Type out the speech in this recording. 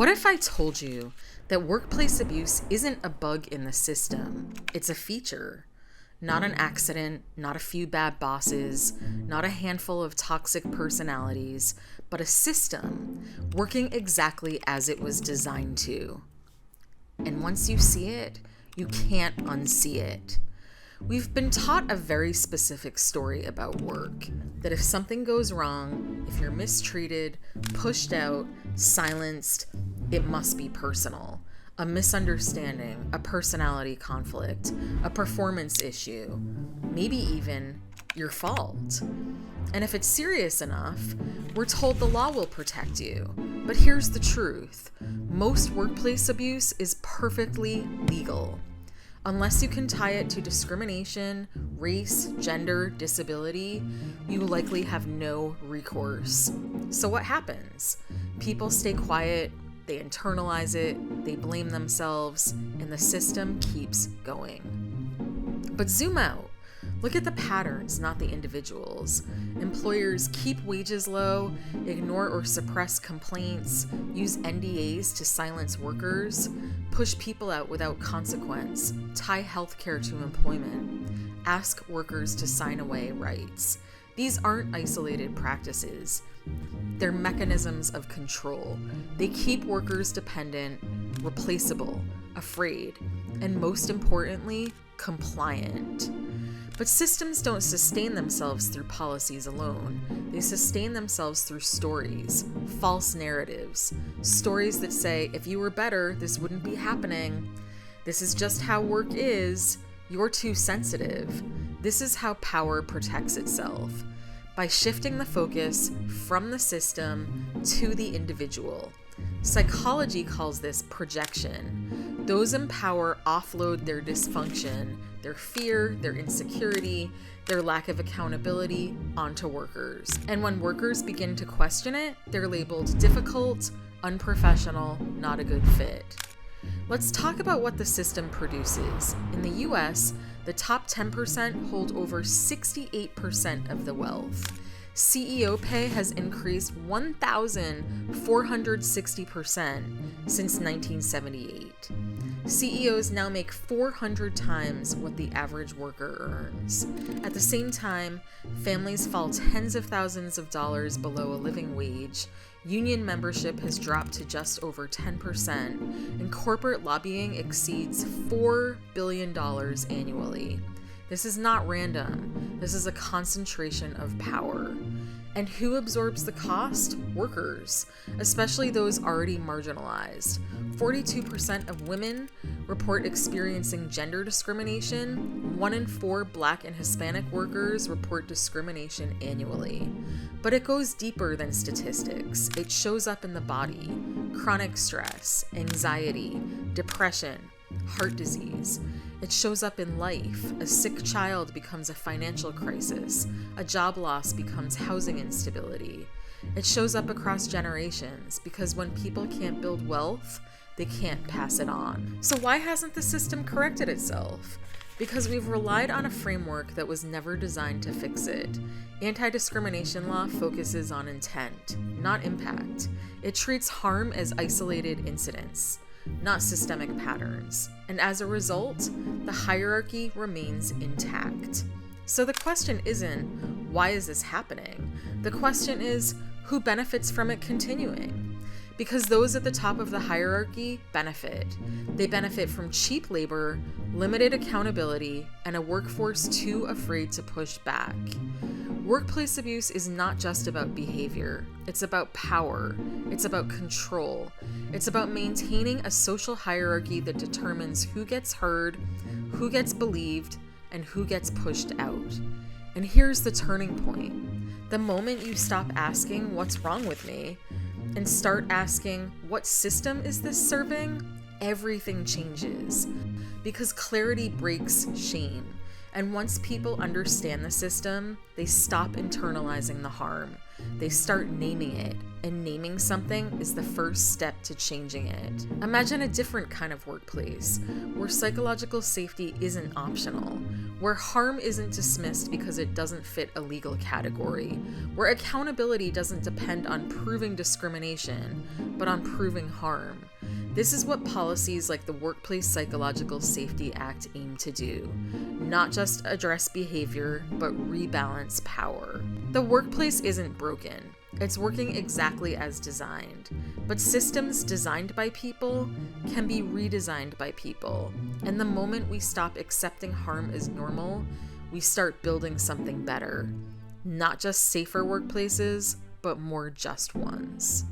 What if I told you that workplace abuse isn't a bug in the system? It's a feature, not an accident, not a few bad bosses, not a handful of toxic personalities, but a system working exactly as it was designed to. And once you see it, you can't unsee it. We've been taught a very specific story about work, that if something goes wrong, if you're mistreated, pushed out, silenced, it must be personal. A misunderstanding, a personality conflict, a performance issue, maybe even your fault. And if it's serious enough, we're told the law will protect you. But here's the truth. Most workplace abuse is perfectly legal. Unless you can tie it to discrimination, race, gender, disability, you likely have no recourse. So what happens? People stay quiet, they internalize it, they blame themselves, and the system keeps going. But zoom out. Look at the patterns, not the individuals. Employers keep wages low, ignore or suppress complaints, use NDAs to silence workers, push people out without consequence, tie healthcare to employment, ask workers to sign away rights. These aren't isolated practices. They're mechanisms of control. They keep workers dependent, replaceable, afraid, and most importantly, compliant. But systems don't sustain themselves through policies alone. They sustain themselves through stories, false narratives, stories that say, if you were better, this wouldn't be happening. This is just how work is. You're too sensitive. This is how power protects itself, by shifting the focus from the system to the individual. Psychology calls this projection. Those in power offload their dysfunction, their fear, their insecurity, their lack of accountability onto workers. And when workers begin to question it, they're labeled difficult, unprofessional, not a good fit. Let's talk about what the system produces. In the US, the top 10% hold over 68% of the wealth. CEO pay has increased 1,460% since 1978. CEOs now make 400 times what the average worker earns. At the same time, families fall tens of thousands of dollars below a living wage, union membership has dropped to just over 10%, and corporate lobbying exceeds $4 billion annually. This is not random. This is a concentration of power. And who absorbs the cost? Workers, especially those already marginalized. 42% of women report experiencing gender discrimination. 1 in 4 Black and Hispanic workers report discrimination annually. But it goes deeper than statistics. It shows up in the body. Chronic stress, anxiety, depression, heart disease. It shows up in life. A sick child becomes a financial crisis. A job loss becomes housing instability. It shows up across generations because when people can't build wealth, they can't pass it on. So why hasn't the system corrected itself? Because we've relied on a framework that was never designed to fix it. Anti-discrimination law focuses on intent, not impact. It treats harm as isolated incidents, not systemic patterns. And as a result, the hierarchy remains intact. So the question isn't, why is this happening? The question is, who benefits from it continuing? Because those at the top of the hierarchy benefit. They benefit from cheap labor, limited accountability, and a workforce too afraid to push back. Workplace abuse is not just about behavior. It's about power. It's about control. It's about maintaining a social hierarchy that determines who gets heard, who gets believed, and who gets pushed out. And here's the turning point. The moment you stop asking, what's wrong with me, and start asking, what system is this serving? Everything changes. Because clarity breaks shame. And once people understand the system, they stop internalizing the harm. They start naming it, and naming something is the first step to changing it. Imagine a different kind of workplace, where psychological safety isn't optional, where harm isn't dismissed because it doesn't fit a legal category, where accountability doesn't depend on proving discrimination, but on proving harm. This is what policies like the Workplace Psychological Safety Act aim to do. Not just address behavior, but rebalance power. The workplace isn't broken. It's working exactly as designed. But systems designed by people can be redesigned by people. And the moment we stop accepting harm as normal, we start building something better. Not just safer workplaces, but more just ones.